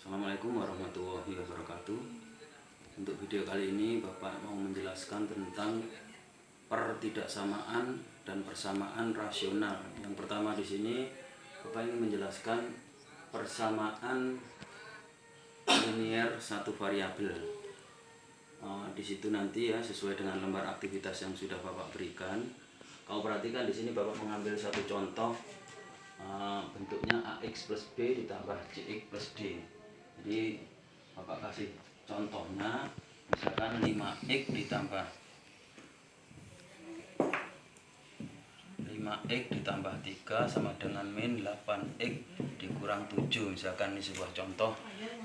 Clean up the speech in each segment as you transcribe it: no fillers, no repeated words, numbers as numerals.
Assalamualaikum warahmatullahi wabarakatuh. Untuk video kali ini Bapak mau menjelaskan tentang pertidaksamaan dan persamaan rasional. Yang pertama di sini Bapak ingin menjelaskan persamaan linier satu variabel. Di situ nanti ya sesuai dengan lembar aktivitas yang sudah Bapak berikan. Kau perhatikan di sini Bapak mengambil satu contoh, bentuknya AX plus B ditambah CX plus D. Jadi Bapak kasih contohnya, misalkan 5x ditambah 3 sama dengan min 8x dikurang 7. Misalkan ini sebuah contoh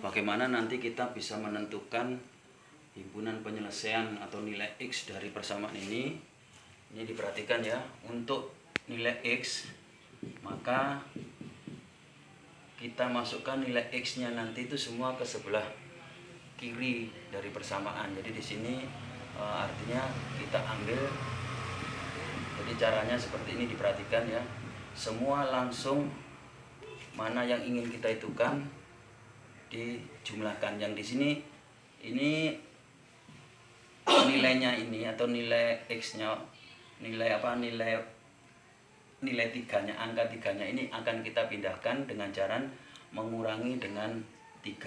bagaimana nanti kita bisa menentukan himpunan penyelesaian atau nilai x dari persamaan ini. Ini diperhatikan ya, untuk nilai x maka kita masukkan nilai x-nya nanti itu semua ke sebelah kiri dari persamaan. Jadi di sini artinya kita ambil, jadi caranya seperti ini, diperhatikan ya. Semua langsung mana yang ingin kita hitungkan dijumlahkan. Yang di sini ini nilainya ini atau nilai x-nya, nilai tiganya, angka tiganya ini akan kita pindahkan dengan cara mengurangi dengan 3.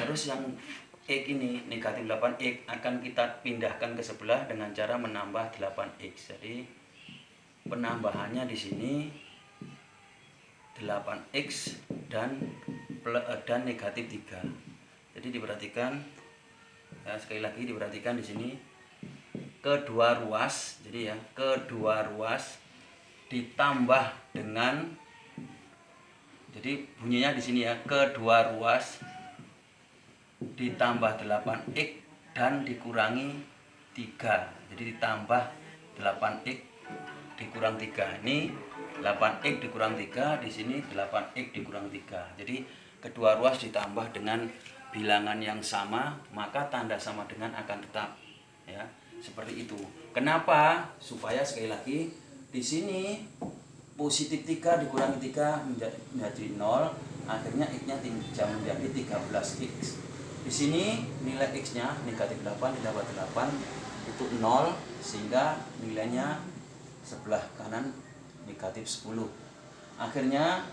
Terus yang x ini negatif 8x akan kita pindahkan ke sebelah dengan cara menambah 8x. Jadi penambahannya di sini 8x dan negatif 3. Jadi diperhatikan ya, sekali lagi diperhatikan di sini kedua ruas. Jadi ya, kedua ruas ditambah dengan, jadi bunyinya di sini ya, kedua ruas ditambah 8x dan dikurangi 3. Jadi ditambah 8x dikurang 3. Ini 8x dikurang 3, di sini 8x dikurang 3. Jadi kedua ruas ditambah dengan bilangan yang sama, maka tanda sama dengan akan tetap ya. Seperti itu. Kenapa? Supaya sekali lagi di sini positif 3 dikurangi 3 menjadi 0, akhirnya x-nya menjadi 13x. Di sini nilai x-nya negatif 8 ditambah 8 itu 0, sehingga nilainya sebelah kanan negatif 10. Akhirnya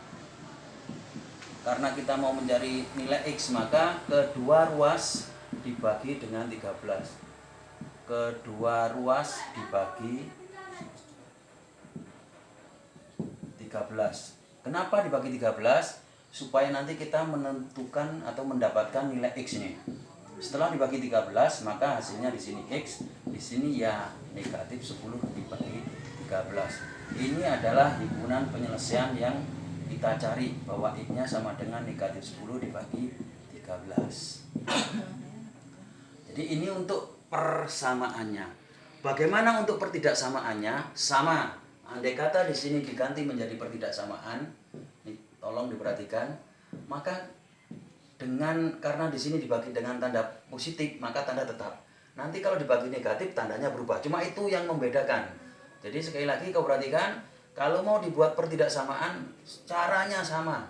karena kita mau mencari nilai x, maka kedua ruas dibagi dengan 13. Kedua ruas dibagi 13. Kenapa dibagi 13? Supaya nanti kita menentukan atau mendapatkan nilai x-nya. Setelah dibagi 13, maka hasilnya di sini x, di sini ya negatif 10 dibagi 13. Ini adalah himpunan penyelesaian yang kita cari, bahwa x-nya sama dengan negatif 10 dibagi 13. Jadi ini untuk persamaannya. Bagaimana untuk pertidaksamaannya? Sama. Andai kata di sini diganti menjadi pertidaksamaan, tolong diperhatikan, maka karena di sini dibagi dengan tanda positif, maka tanda tetap. Nanti kalau dibagi negatif, tandanya berubah. Cuma itu yang membedakan. Jadi sekali lagi kau perhatikan, kalau mau dibuat pertidaksamaan, caranya sama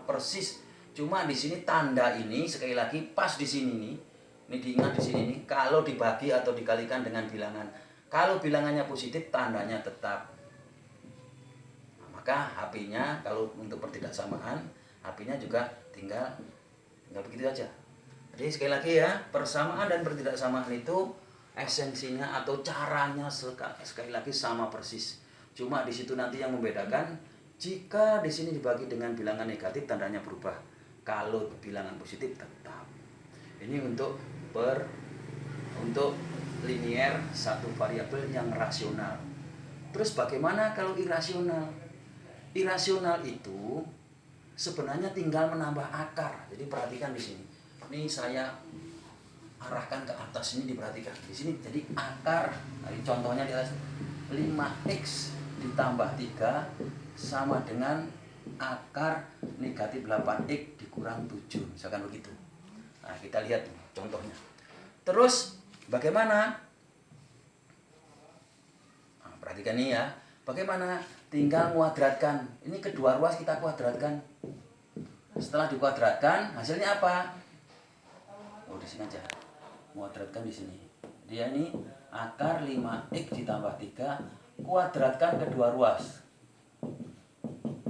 persis. Cuma di sini tanda ini sekali lagi pas di sini nih. Ini diingat di sini nih, kalau dibagi atau dikalikan dengan bilangan. Kalau bilangannya positif, tandanya tetap. Nah, maka HP-nya kalau untuk pertidaksamaan, HP-nya juga tinggal begitu aja. Jadi sekali lagi ya, persamaan dan pertidaksamaan itu esensinya atau caranya sekali lagi sama persis. Cuma di situ nanti yang membedakan, jika di sini dibagi dengan bilangan negatif, tandanya berubah. Kalau bilangan positif tetap. Ini untuk linier satu variabel yang rasional. Terus bagaimana kalau irasional? Irasional itu sebenarnya tinggal menambah akar. Jadi perhatikan di sini. Ini saya arahkan ke atas, ini diperhatikan. Di sini jadi akar. Contohnya di atas 5x ditambah 3 sama dengan akar negatif 8x dikurang 7. Misalkan begitu. Nah, kita lihat contohnya. Terus bagaimana? Nah, perhatikan nih ya. Bagaimana? Tinggal kuadratkan. Ini kedua ruas kita kuadratkan. Setelah dikuadratkan, hasilnya apa? Oh, di sini aja. Kuadratkan di sini. Dia ini akar 5x ditambah 3 kuadratkan kedua ruas.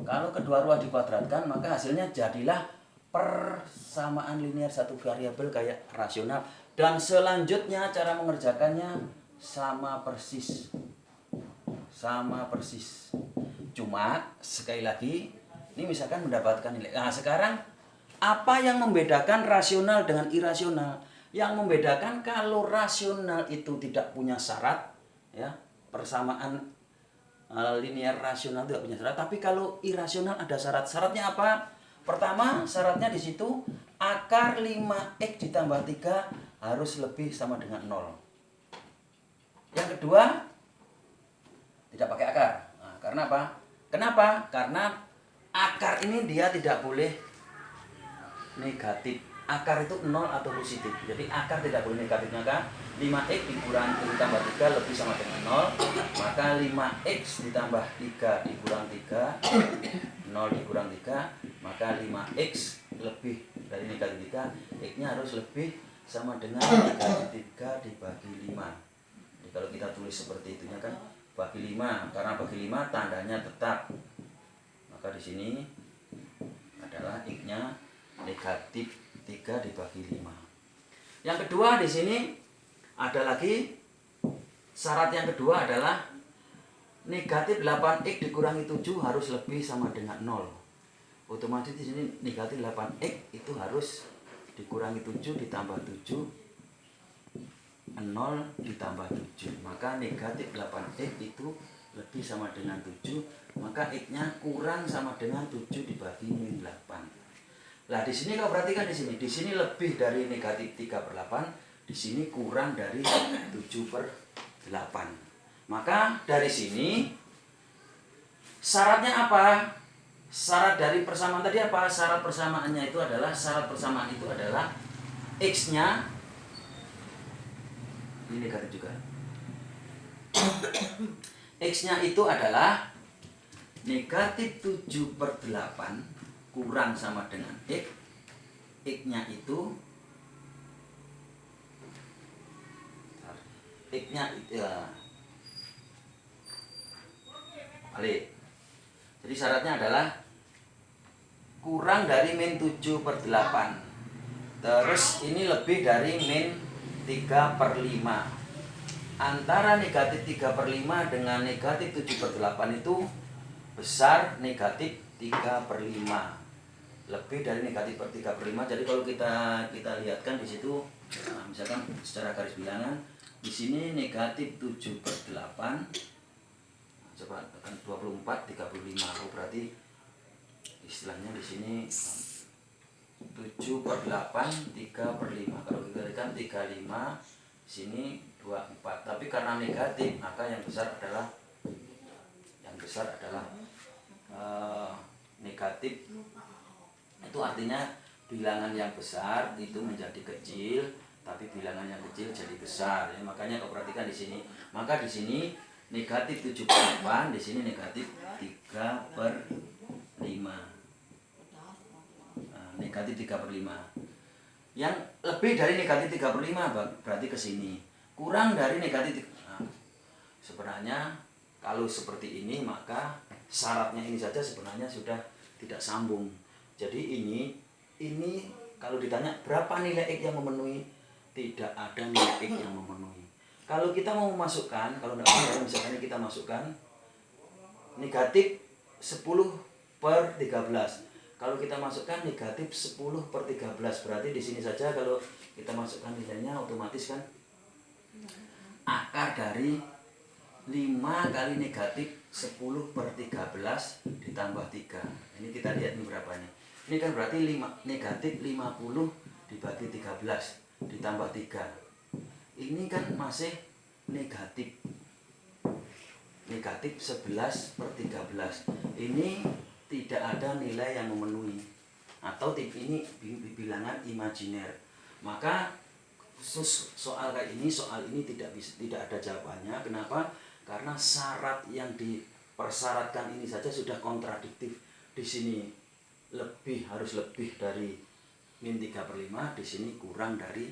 Kalau kedua ruas dikuadratkan, maka hasilnya jadilah persamaan linear satu variabel kayak rasional. Dan selanjutnya cara mengerjakannya sama persis. Sama persis. Cuma sekali lagi, ini misalkan mendapatkan nilai. Nah, sekarang apa yang membedakan rasional dengan irasional? Yang membedakan kalau rasional itu tidak punya syarat, ya, persamaan linear rasional tidak punya syarat. Tapi kalau irasional ada syarat. Syaratnya apa? Pertama, syaratnya di situ akar 5x ditambah 3 harus lebih sama dengan 0. Yang kedua, tidak pakai akar. Nah, karena apa? Kenapa? Karena akar ini dia tidak boleh negatif. Akar itu 0 atau positif. Jadi akar tidak boleh negatif. Maka 5x ditambah 3 lebih sama dengan 0. Maka 5x ditambah 3 dikurang 3, 0 dikurang 3, maka 5x lebih dari negatif 3, x-nya harus lebih sama dengan negatif 3 dibagi 5. Jadi kalau kita tulis seperti itunya kan, bagi 5, karena bagi 5 tandanya tetap. Maka di sini adalah x-nya negatif 3 dibagi 5. Yang kedua di sini ada lagi syarat yang kedua adalah negatif 8x dikurangi 7 harus lebih sama dengan 0. Otomatis di sini negatif 8x itu harus dikurangi 7 ditambah 7, 0 ditambah 7. Maka negatif 8x itu lebih sama dengan 7, maka x-nya kurang sama dengan 7 dibagi min 8. Nah, di sini kau perhatikan di sini lebih dari negatif 3/8, di sini kurang dari 7/8. Maka dari sini syaratnya apa? Syarat dari persamaan tadi apa? Syarat persamaannya itu adalah x-nya ini negatif juga. X-nya itu adalah negatif 7/8 kurang sama dengan x-nya itu balik. Jadi syaratnya adalah kurang dari min 7/8. Terus ini lebih dari min 3/5. Antara negatif 3/5 dengan negatif 7/8 itu besar negatif 3/5. Lebih dari negatif 3/5. Jadi kalau kita lihatkan di situ, nah, misalkan secara garis bilangan di sini negatif 7/8. Coba tekan 24 35. Oh, berarti istilahnya di sini 7/8 3/5. Kalau kita lihat 35, sini 24. Tapi karena negatif, maka yang besar adalah negatif. Itu artinya bilangan yang besar itu menjadi kecil, tapi bilangan yang kecil jadi besar. Ya, makanya kau perhatikan di sini. Maka di sini negatif 7/8, di sini negatif 3/5. Nah, negatif 3/5. Yang lebih dari negatif 3/5 berarti ke sini. Kurang dari negatif. Nah, sebenarnya kalau seperti ini maka syaratnya ini saja sebenarnya sudah tidak sambung. Jadi ini kalau ditanya berapa nilai x yang memenuhi, tidak ada nilai x yang memenuhi. Kalau kita mau memasukkan, kalau tidak misalkan kita masukkan negatif 10/13. Kalau kita masukkan negatif 10/13, berarti di sini saja kalau kita masukkan nilainya otomatis kan akar dari 5 kali negatif 10/13 ditambah 3. Ini kita lihat ini berapanya. Ini kan berarti negatif 50 dibagi 13 ditambah 3. Ini kan masih negatif 11/13. Ini tidak ada nilai yang memenuhi, atau ini bilangan imajiner. Maka khusus soal ini tidak ada jawabannya. Kenapa? Karena syarat yang dipersyaratkan ini saja sudah kontradiktif. Di sini harus lebih dari min 3/5, di sini kurang dari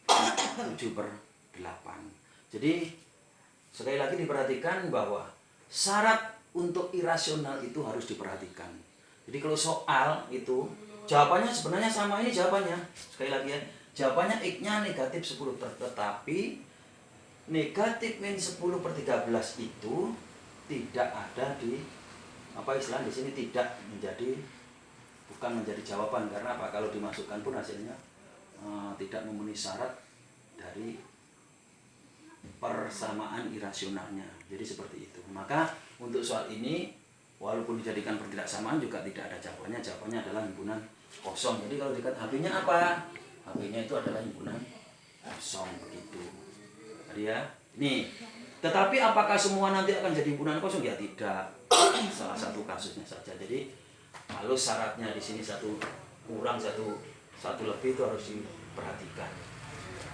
7/8. Jadi sekali lagi diperhatikan bahwa syarat untuk irasional itu harus diperhatikan. Jadi kalau soal itu jawabannya sebenarnya sama, ini jawabannya. Sekali lagi ya, jawabannya X-nya negatif 10, tetapi negatif min 10/13 itu tidak ada di istilah di sini, bukan menjadi jawaban. Karena apa? Kalau dimasukkan pun hasilnya tidak memenuhi syarat dari persamaan irasionalnya. Jadi seperti itu. Maka untuk soal ini walaupun dijadikan pertidaksamaan juga tidak ada jawabannya. Jawabannya adalah himpunan kosong. Jadi kalau dikatakan HP-nya apa? HP-nya itu adalah himpunan kosong, begitu. Tadi ya. Nih. Tetapi apakah semua nanti akan jadi himpunan kosong? Ya tidak. Salah satu kasusnya saja. Jadi kalau syaratnya di sini satu kurang satu lebih itu harus diperhatikan.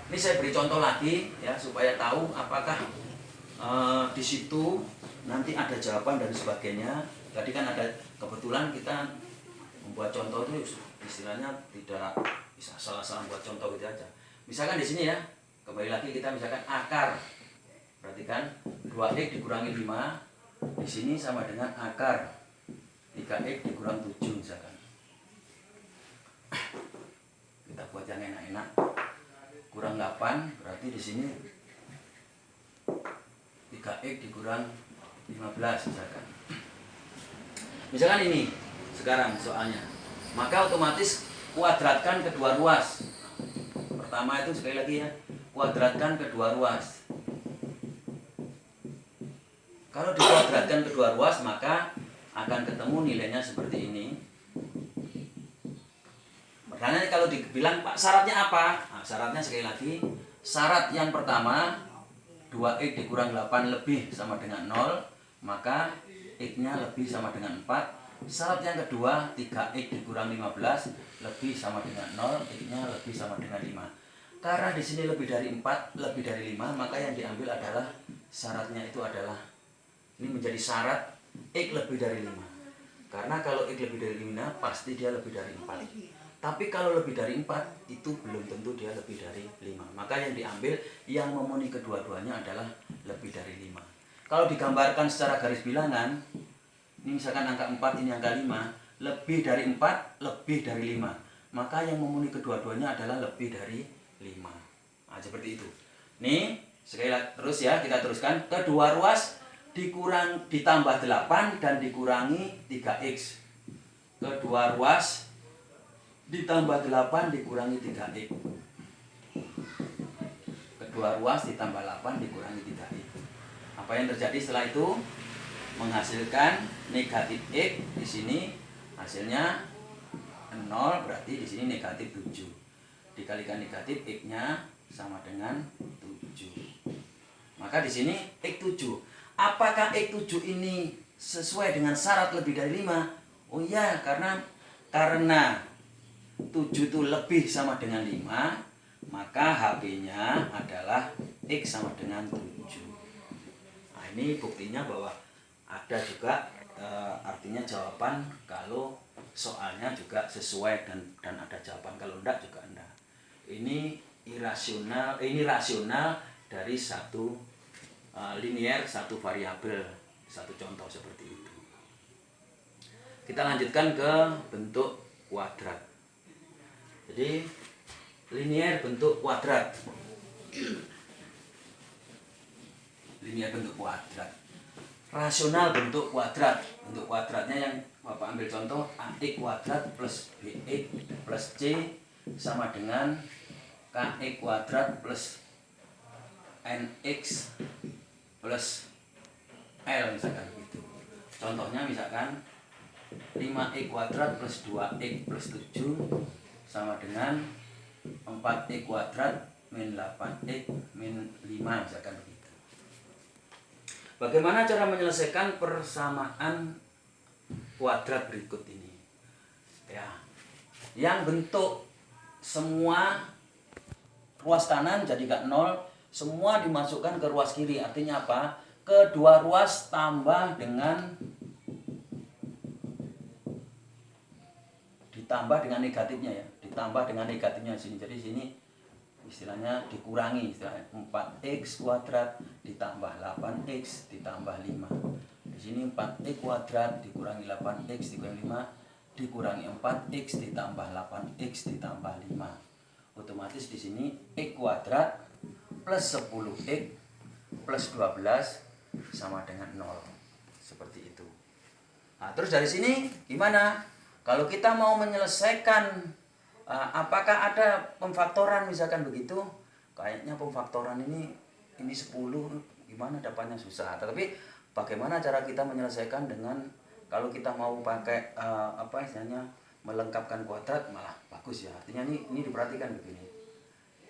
Ini saya beri contoh lagi ya supaya tahu apakah di situ nanti ada jawaban dan sebagainya. Tadi kan ada kebetulan kita membuat contoh itu istilahnya tidak bisa salah-salah buat contoh gitu aja. Misalkan di sini ya, kembali lagi kita misalkan akar. Perhatikan 2x dikurangi 5 di sini sama dengan akar 3x dikurang 7 misalkan. Kita buat yang enak-enak. Kurang 8 berarti di sini 3x dikurang 15 misalkan. Misalkan ini sekarang soalnya. Maka otomatis kuadratkan kedua ruas. Pertama itu sekali lagi ya, kuadratkan kedua ruas. Kalau dikuadratkan kedua ruas maka akan ketemu nilainya seperti ini. Pertanyaannya kalau dibilang Pak syaratnya apa? Nah, syaratnya sekali lagi, syarat yang pertama 2x dikurang 8 lebih sama dengan 0, maka x-nya lebih sama dengan 4. Syarat yang kedua 3x dikurang 15 lebih sama dengan 0, x-nya lebih sama dengan 5. Karena di sini lebih dari 4, lebih dari 5, maka yang diambil adalah syaratnya itu adalah ini menjadi syarat x lebih dari 5. Karena kalau x lebih dari 5 pasti dia lebih dari 4. Tapi kalau lebih dari 4 itu belum tentu dia lebih dari 5. Maka yang diambil yang memenuhi kedua-duanya adalah lebih dari 5. Kalau digambarkan secara garis bilangan, ini misalkan angka 4, ini angka 5, lebih dari 4, lebih dari 5. Maka yang memenuhi kedua-duanya adalah lebih dari 5. Nah, seperti itu. Nih, sekali lagi terus ya, kita teruskan. Kedua ruas ditambah 8 dan dikurangi 3x. Kedua ruas ditambah 8 dikurangi 3x. Kedua ruas ditambah 8 dikurangi 3x. Apa yang terjadi setelah itu? Menghasilkan negatif x. Di sini hasilnya 0, berarti di sini negatif 7. Dikalikan negatif x-nya sama dengan 7. Maka di sini x7. Apakah x7 ini sesuai dengan syarat lebih dari 5? Oh iya, karena 7 itu lebih sama dengan 5, maka HP-nya adalah X sama dengan 7. Nah, ini buktinya bahwa ada juga artinya jawaban kalau soalnya juga sesuai dan ada jawaban. Kalau enggak juga enggak. Ini rasional dari satu linear, satu variabel, satu contoh seperti itu. Kita lanjutkan ke bentuk kuadrat. Jadi linear bentuk kuadrat. Linear bentuk kuadrat. Rasional bentuk kuadrat. Bentuk kuadratnya yang Bapak ambil contoh ax kuadrat plus bx plus c sama dengan kx kuadrat plus nx plus l misalkan gitu. Contohnya misalkan 5x kuadrat plus 2x plus 7 sama dengan 4x kuadrat min 8x min 5 misalkan begitu. Bagaimana cara menyelesaikan persamaan kuadrat berikut ini? Ya, yang bentuk semua ruas kanan jadikan 0, semua dimasukkan ke ruas kiri. Artinya apa? Kedua ruas tambah dengan ditambah dengan negatifnya ya, ditambah dengan negatifnya di sini. Jadi sini istilahnya dikurangi, istilahnya 4x kuadrat ditambah 8x ditambah 5. Di sini 4x kuadrat dikurangi 8x dikurangi 5 dikurangi 4x ditambah 8x ditambah 5. Otomatis di sini x kuadrat plus 10x plus 12 sama dengan 0. Seperti itu. Nah, terus dari sini gimana? Kalau kita mau menyelesaikan apakah ada pemfaktoran misalkan begitu, kayaknya pemfaktoran ini 10 gimana dapatnya susah. Tetapi bagaimana cara kita menyelesaikan dengan kalau kita mau pakai istilahnya melengkapkan kuadrat malah bagus ya. Artinya ini diperhatikan begini.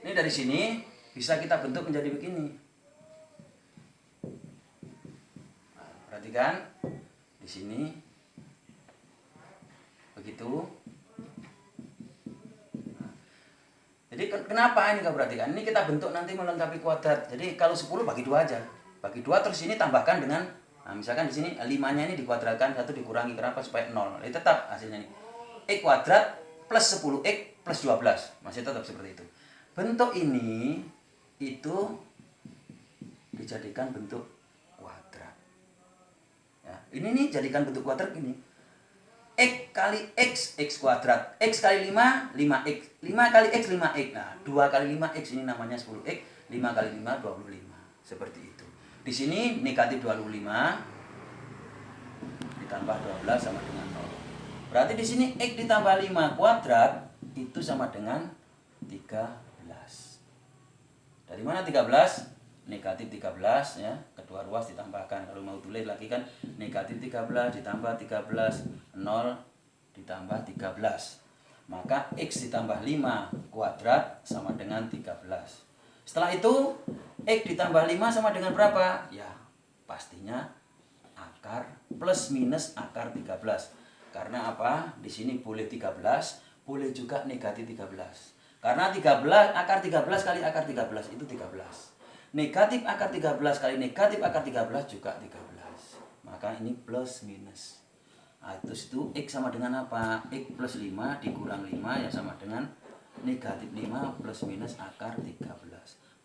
Ini dari sini bisa kita bentuk menjadi begini. Nah, perhatikan di sini begitu. Jadi kenapa ini kau perhatikan? Ini kita bentuk nanti melengkapi kuadrat. Jadi kalau 10 bagi 2 aja. Bagi 2 terus ini tambahkan dengan misalkan di sini 5-nya ini dikuadratkan, 1 dikurangi. Kenapa? Supaya 0. Jadi tetap hasilnya ini. X kuadrat plus 10x plus 12. Masih tetap seperti itu. Bentuk ini itu dijadikan bentuk kuadrat. Ya, ini nih jadikan bentuk kuadrat ini. X kali X, X kuadrat. X kali 5, 5X. 5 kali X, 5X. Nah, 2 kali 5X ini namanya 10X. 5 kali 5, 25. Seperti itu. Di sini negatif 25 ditambah 12 sama dengan 0. Berarti di sini X ditambah 5 kuadrat itu sama dengan 13. Dari mana 13? Negatif 13 ya, kedua ruas ditambahkan. Kalau mau tulis lagi kan negatif 13 ditambah 13, 0 ditambah 13. Maka X ditambah 5 kuadrat sama dengan 13. Setelah itu X ditambah 5 sama dengan berapa? Ya pastinya akar plus minus akar 13. Karena apa? Di sini boleh 13, boleh juga negatif 13. Karena 13 akar 13 kali akar 13 itu 13. Negatif akar 13 kali negatif akar 13 juga 13. Maka ini plus minus. Nah, itu X sama dengan apa? X plus 5 dikurang 5 ya sama dengan negatif 5 plus minus akar 13.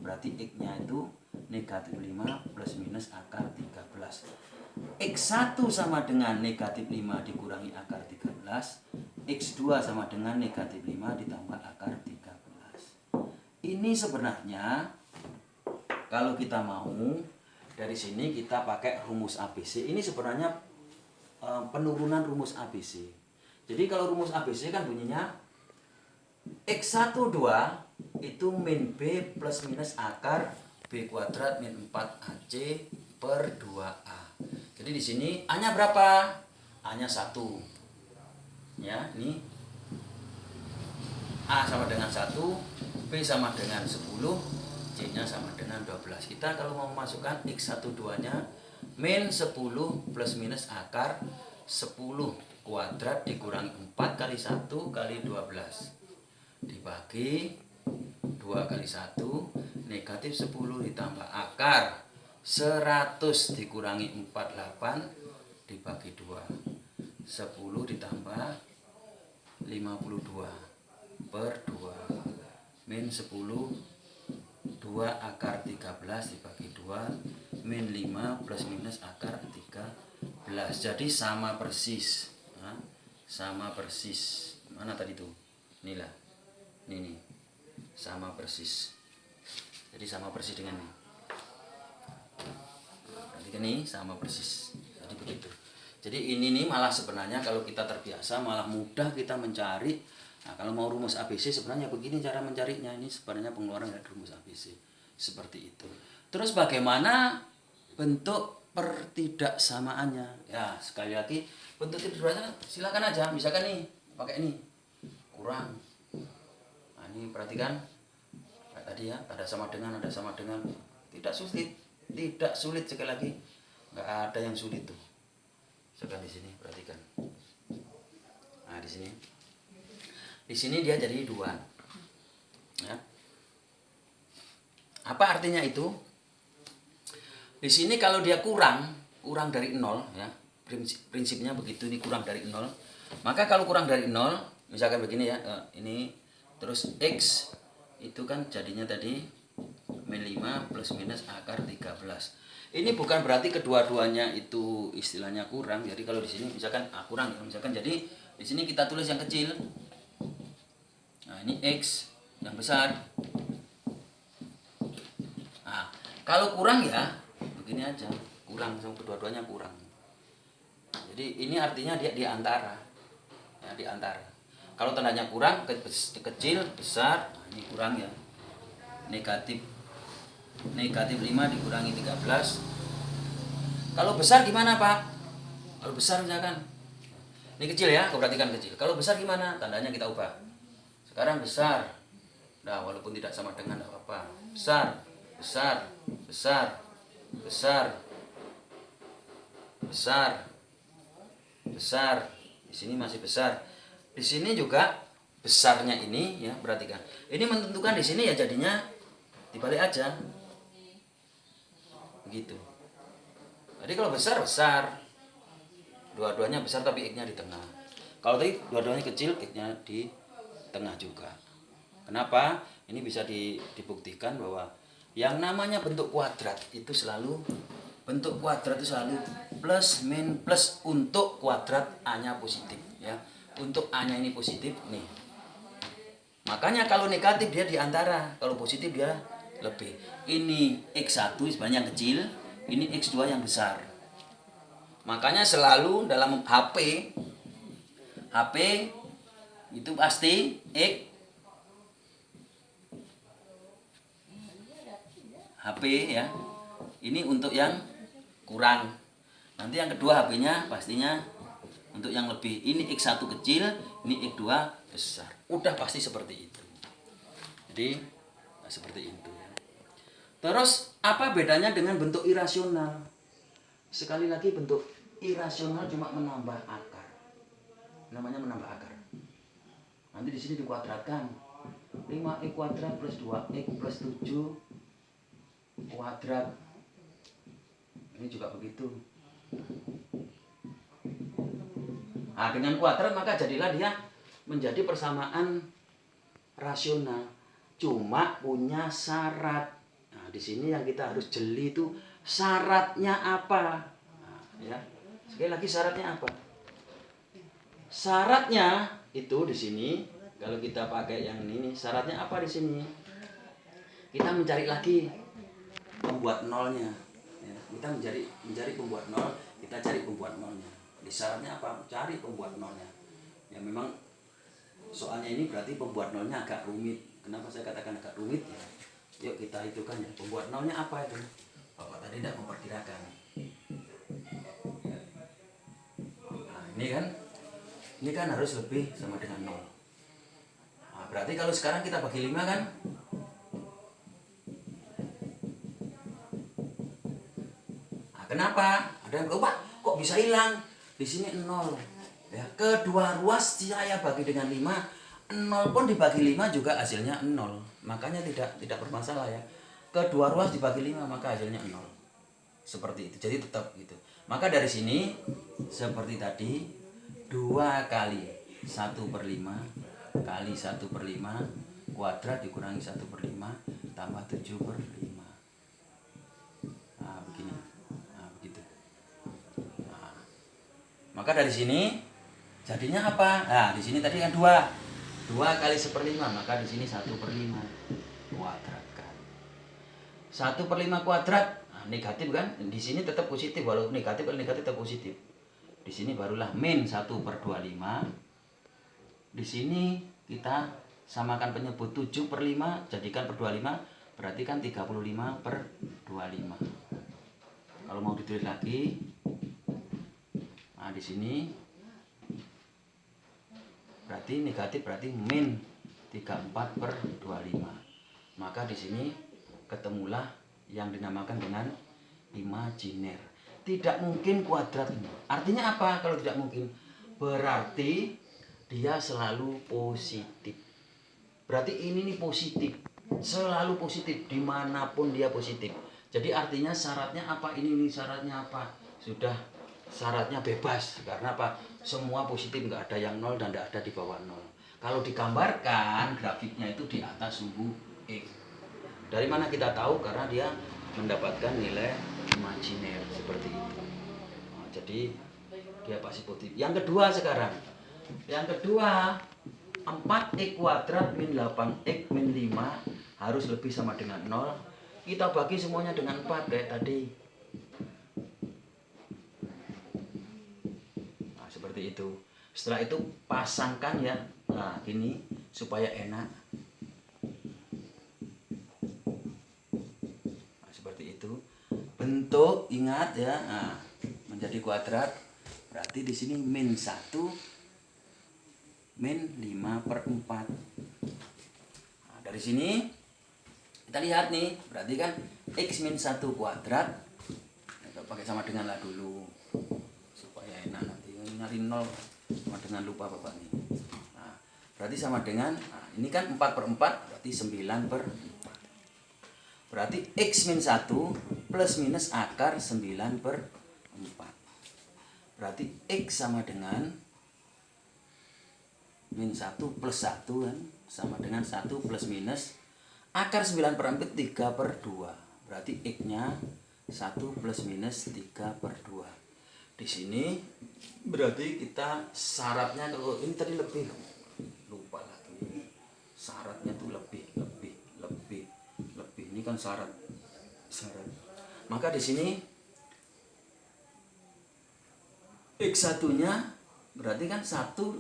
Berarti X-nya itu negatif 5 plus minus akar 13. X1 sama dengan negatif 5 dikurangi akar 13. X2 sama dengan negatif 5 ditambah akar 13. Ini sebenarnya kalau kita mau dari sini kita pakai rumus ABC. Ini sebenarnya penurunan rumus ABC. Jadi kalau rumus ABC kan bunyinya X1 2 itu min B plus minus akar B kuadrat min 4AC per 2A. Jadi di sini A-nya berapa? A-nya 1. Ya, ini A sama dengan 1, B sama dengan 10, C-nya sama dengan 12. Kita kalau mau memasukkan X12-nya min 10 plus minus akar 10 kuadrat dikurangi 4 kali 1 kali 12 dibagi 2 kali 1 negatif 10 ditambah akar 100 dikurangi 48 dibagi 2 10 ditambah 52 per 2 min 10 2 akar 13 dibagi 2 min 5 plus minus akar 13. Jadi sama persis. Nah, sama persis. Mana tadi tuh? Inilah. Ini. Sama persis. Jadi sama persis dengan ini. Nanti ini sama persis. Jadi begitu. Jadi ini nih malah sebenarnya kalau kita terbiasa malah mudah kita mencari. Nah, kalau mau rumus ABC sebenarnya begini cara mencarinya. Ini sebenarnya pengeluaran dari rumus ABC. Seperti itu. Terus bagaimana bentuk pertidaksamaannya? Ya, sekali lagi bentuk pertidaksamaannya silakan aja. Misalkan nih, pakai ini. Kurang. Nah, ini perhatikan. Kayak tadi ya, ada sama dengan, ada sama dengan. Tidak sulit. Tidak sulit sekali lagi. Enggak ada yang sulit tuh. Misalkan di sini, perhatikan. Nah, di sini. Di sini dia jadi 2. Ya. Apa artinya itu? Di sini kalau dia kurang dari 0 ya. Prinsipnya begitu, ini kurang dari 0. Maka kalau kurang dari 0, misalkan begini ya, ini terus X itu kan jadinya tadi min 5 plus minus akar 13. Ini bukan berarti kedua-duanya itu istilahnya kurang. Jadi kalau di sini misalkan kurang ya, misalkan jadi di sini kita tulis yang kecil. Nah, ini X yang besar. Nah, kalau kurang ya begini aja, kurang, sama kedua-duanya kurang. Jadi ini artinya dia di antara. Ya, di antara. Kalau tandanya kurang, kecil, besar, nah ini kurang ya. Negatif 5 dikurangi 13. Kalau besar gimana, Pak? Kalau besar misalkan ini kecil ya, kau perhatikan kecil. Kalau besar gimana? Tandanya kita ubah. Sekarang besar. Nah, walaupun tidak sama dengan tidak apa-apa. Besar, besar, besar, besar, besar, besar. Di sini masih besar. Di sini juga besarnya ini ya, perhatikan. Ini menentukan di sini ya, jadinya dibalik aja. Begitu. Jadi kalau besar, dua-duanya besar tapi X-nya di tengah. Kalau tadi dua-duanya kecil, X-nya di tengah juga. Kenapa? Ini bisa dibuktikan bahwa yang namanya bentuk kuadrat itu selalu plus min plus untuk kuadrat A-nya positif ya. Untuk A-nya ini positif nih. Makanya kalau negatif dia di antara, kalau positif dia lebih. Ini X1 sebenarnya yang kecil, ini X2 yang besar. Makanya selalu dalam HP itu pasti HP ya. Ini untuk yang kurang. Nanti yang kedua HP-nya pastinya untuk yang lebih. Ini X1 kecil, ini X2 besar. Udah pasti seperti itu. Jadi seperti itu. Terus apa bedanya dengan bentuk irasional? Sekali lagi bentuk irasional cuma menambah akar. Namanya menambah akar. Nanti di sini dikuadratkan. 5x kuadrat plus 2x plus 7 kuadrat. Ini juga begitu. Nah, dengan kuadrat maka jadilah dia menjadi persamaan rasional. Cuma punya syarat. Nah, di sini yang kita harus jeli itu syaratnya apa? Nah, ya. Sekali lagi syaratnya apa? Syaratnya itu di sini kalau kita pakai yang ini, syaratnya apa di sini? Kita mencari lagi pembuat nolnya. Ya, kita mencari pembuat nol, kita cari pembuat nolnya. Di syaratnya apa? Cari pembuat nolnya. Ya memang soalnya ini berarti pembuat nolnya agak rumit. Kenapa saya katakan agak rumit ya? Yuk kita hitungkan ya. Pembuat nolnya apa itu? Bapak tadi tidak memperkirakan. Nah, ini kan harus lebih sama dengan 0. Nah, berarti kalau sekarang kita bagi 5 kan? Nah, kenapa? Ada yang Pak, kok bisa hilang? Di sini 0. Ya, kedua ruas saya bagi dengan 5, 0 pun dibagi 5 juga hasilnya 0. Makanya tidak bermasalah ya. Kedua ruas dibagi 5 maka hasilnya 0. Seperti itu. Jadi tetap gitu. Maka dari sini seperti tadi 2 kali 1/5 kali 1/5 kuadrat dikurangi 1/5 tambah 7/5. Nah, begini. Nah, begitu. Nah, maka dari sini jadinya apa? Nah, di sini tadi kan 2 kali 1/5 maka di sini 1/5 kuadratkan. 1/5 kuadrat negatif kan, di sini tetap positif walaupun negatif tetap positif. Di sini barulah min 1/25. Di sini kita samakan penyebut 7/5 jadikan per 25 berarti kan 35/25. Kalau mau ditulis lagi, nah di sini berarti negatif berarti min 34/25. Maka di sini ketemulah yang dinamakan dengan imajiner. Tidak mungkin kuadrat ini. Artinya apa kalau tidak mungkin? Berarti dia selalu positif. Berarti ini nih positif. Selalu positif dimanapun dia positif. Jadi artinya syaratnya apa? Ini syaratnya apa? Sudah syaratnya bebas. Karena apa? Semua positif, nggak ada yang 0 dan nggak ada di bawah 0. Kalau digambarkan grafiknya itu di atas sumbu X. Dari mana kita tahu? Karena dia mendapatkan nilai imajiner seperti itu. Nah, jadi dia pasti positif. Yang kedua sekarang. Yang kedua, 4x kuadrat min 8x min 5 harus lebih sama dengan 0. Kita bagi semuanya dengan 4 kayak tadi. Nah, seperti itu. Setelah itu pasangkan ya. Nah, gini supaya enak. Nah, seperti itu. Bentuk ingat ya. Nah, menjadi kuadrat. Berarti di sini min 1 min 5/4. Nah, dari sini kita lihat nih, berarti kan X min 1 kuadrat. Kita pakai sama dengan lah dulu supaya enak, nanti nyari 0 sama dengan lupa Bapak nih. Nah, berarti sama dengan, nah, ini kan 4/4 berarti 9/4. Berarti X min 1 plus minus akar 9/4. Berarti X sama dengan min 1 plus 1 kan, sama dengan 1 plus minus akar 9/4 3/2. Berarti X-nya 1 plus minus 3/2. Di sini berarti kita syaratnya, kalau ini tadi lebih, lupa lagi. Syaratnya tuh lebih. Ini kan syarat. Maka di sini X1-nya berarti kan 1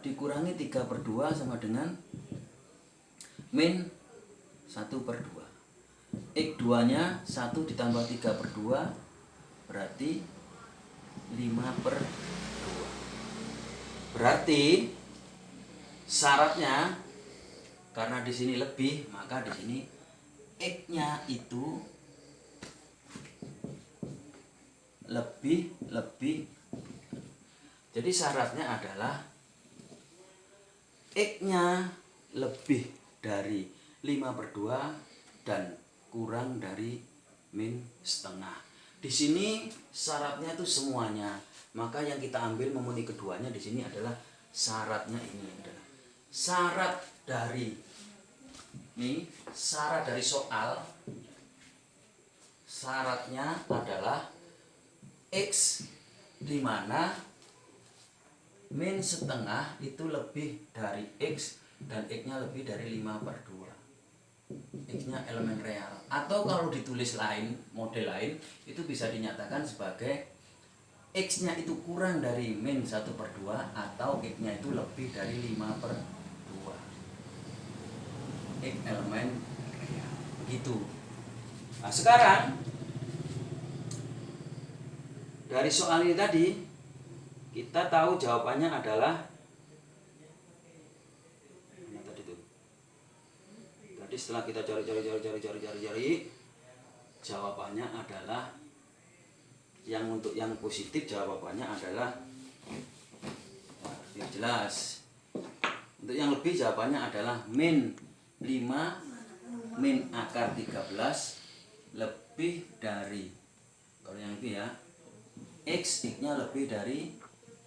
dikurangi 3/2 sama dengan min 1/2. X2-nya 1 ditambah 3/2 berarti 5/2. Berarti syaratnya karena di sini lebih, maka di sini X-nya itu lebih. Jadi syaratnya adalah X-nya lebih dari 5/2 dan kurang dari min setengah. Di sini syaratnya itu semuanya. Maka yang kita ambil memenuhi keduanya di sini adalah syaratnya ini adalah syarat dari soal. Syaratnya adalah X di mana min setengah itu lebih dari X dan X-nya lebih dari 5/2. X-nya elemen real. Atau kalau ditulis lain, model lain, itu bisa dinyatakan sebagai X-nya itu kurang dari min 1/2 atau X-nya itu lebih dari 5/2. X elemen real. Begitu. Nah, sekarang dari soal ini tadi kita tahu jawabannya adalah mana tadi tuh. Tadi setelah kita cari, jawabannya adalah yang untuk yang positif jawabannya adalah yang jelas. Untuk yang lebih jawabannya adalah min 5 min akar 13 lebih dari, kalau yang lebih ya, X-nya lebih dari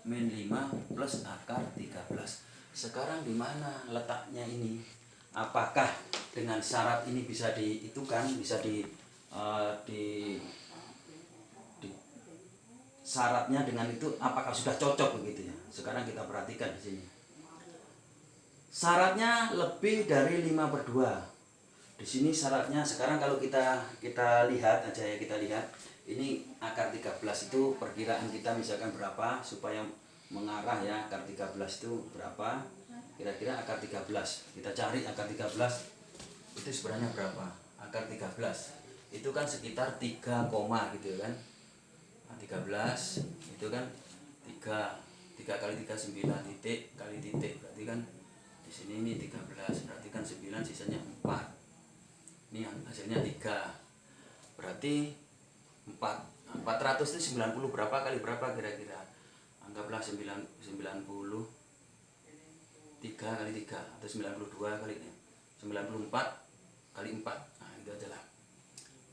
min 5 plus akar 13. Sekarang di mana letaknya ini? Apakah dengan syarat ini bisa dihitungkan, bisa di syaratnya dengan itu apakah sudah cocok begitu ya? Sekarang kita perhatikan di sini. Syaratnya lebih dari 5/2. Di sini syaratnya sekarang kalau kita lihat aja ya, kita lihat ini akar 13 itu perkiraan kita misalkan berapa supaya mengarah ya, akar 13 itu berapa? Kira-kira akar 13. Kita cari akar 13 itu sebenarnya berapa? Akar 13 itu kan sekitar 3 koma gitu kan. Nah, 13 itu kan 3 kali 3 9 titik kali titik, berarti kan di sini ini 13, berarti kan 9 sisanya 4. Ini hasilnya 3. Berarti 400 itu 90 berapa kali berapa kira-kira? Anggaplah 90 3 kali 3 atau 92 kali 94 kali 4. Nah, itu aja lah.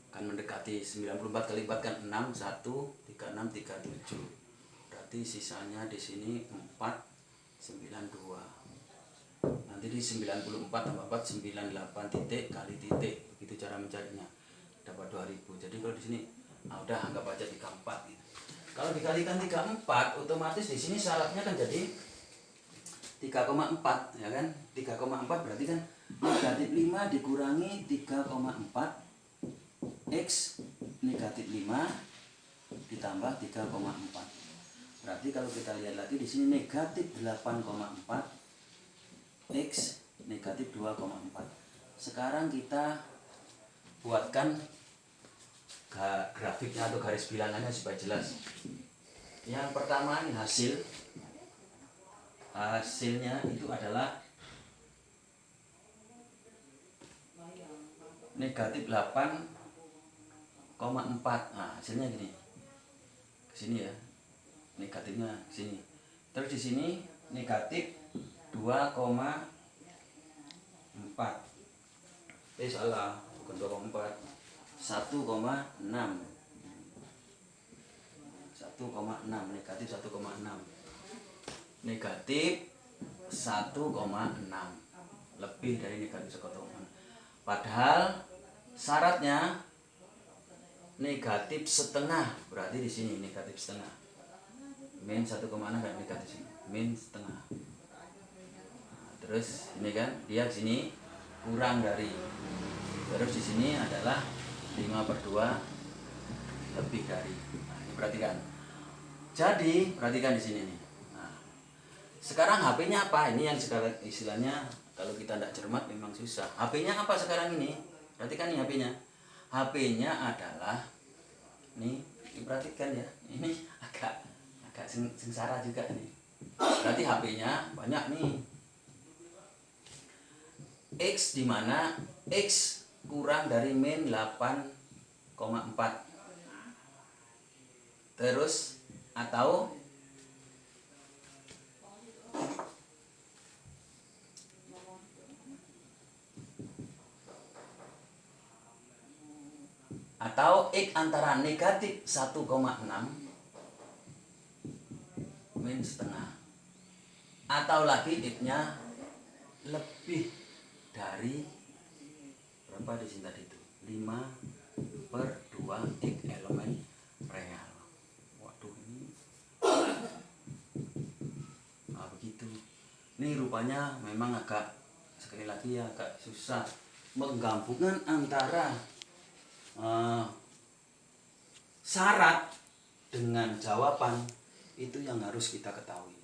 Kan mendekati 94 kali 4 kan 6 1 36 37. Berarti sisanya di sini 492. Jadi 94 tambah 4 98 titik kali titik, begitu cara mencarinya, dapat 2000. Jadi kalau di sini udah anggap aja 34 gitu. Kalau dikalikan 34 otomatis di sini syaratnya kan jadi 3,4 ya kan. 3,4 berarti kan negatif 5 dikurangi 3,4 X negatif 5 ditambah 3,4. Berarti kalau kita lihat lagi di sini negatif 8,4 X negatif 2,4. Sekarang kita buatkan grafiknya atau garis bilangannya supaya jelas. Yang pertama ini hasilnya itu adalah negatif 8,4. Nah, hasilnya gini. Ke sini ya. Negatifnya ke sini. Terus di sini negatif 2,4. Salah, bukan 2,4. 1,6. 1,6 negatif 1,6. Negatif 1,6. Lebih dari negatif 1,6. Padahal syaratnya negatif setengah, berarti di sini negatif setengah. Min 1,6 kan negatif sini, min setengah. Nah, terus ini kan dia sini kurang dari. Terus di sini adalah 5/2 lebih dari. Nah, ini perhatikan. Jadi perhatikan di sini nih. Nah, sekarang HP-nya apa? Ini yang sekarang istilahnya kalau kita tidak cermat memang susah. HP-nya apa sekarang ini? Perhatikan nih HP-nya. HP-nya adalah nih, perhatikan ya. Ini agak sengsara juga nih. Berarti HP-nya banyak nih. X di mana X kurang dari min 8,4. Terus atau X antara negatif 1,6 min setengah, atau lagi X-nya lebih dari berapa di sini tadi itu 5/2 X elemen real. Waduh, ini begitu. Ini rupanya memang agak, sekali lagi ya, agak susah menggabungkan antara syarat dengan jawaban. Itu yang harus kita ketahui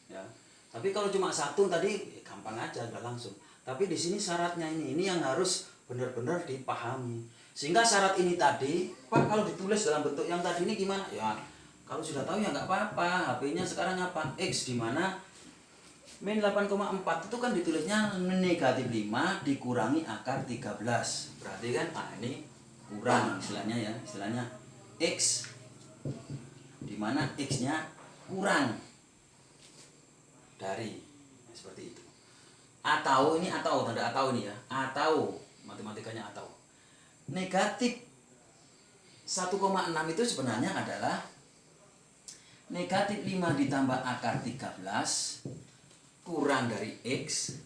ya. Tapi kalau cuma satu tadi gampang aja, udah langsung. Tapi di sini syaratnya ini yang harus benar-benar dipahami. Sehingga syarat ini tadi, Pak, kalau ditulis dalam bentuk yang tadi ini gimana? Ya, kalau sudah tahu ya nggak apa-apa. HP-nya sekarang apa? X di mana min 8,4 itu kan ditulisnya negatif 5 dikurangi akar 13. Berarti kan ini kurang istilahnya ya, istilahnya X di mana X-nya kurang dari, seperti itu. Atau ini, atau tanda atau ini ya, atau matematikanya atau negatif 1,6 itu sebenarnya adalah negatif 5 ditambah akar 13 kurang dari X,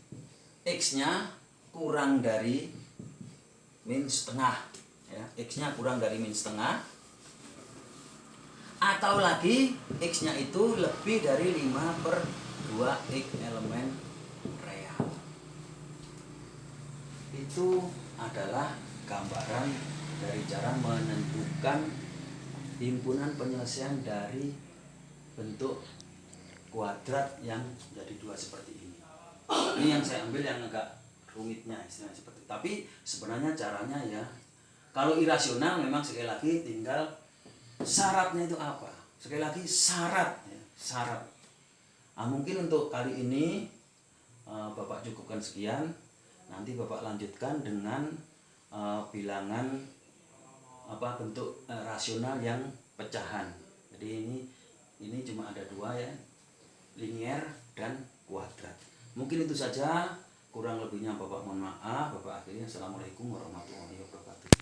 X-nya kurang dari min setengah ya, X-nya kurang dari min setengah, atau lagi X-nya itu lebih dari 5/2 X elemen real. Itu adalah gambaran dari cara menentukan himpunan penyelesaian dari bentuk kuadrat yang jadi dua seperti ini. Ini yang saya ambil yang agak rumitnya istilahnya seperti itu. Tapi sebenarnya caranya ya, kalau irasional memang sekali lagi tinggal syaratnya itu apa. Sekali lagi syarat ya, syarat. Mungkin untuk kali ini Bapak cukupkan sekian. Nanti Bapak lanjutkan dengan bilangan bentuk rasional yang pecahan. Jadi ini cuma ada dua ya, linier dan kuadrat. Mungkin itu saja, kurang lebihnya Bapak mohon maaf. Bapak akhirnya assalamualaikum warahmatullahi wabarakatuh.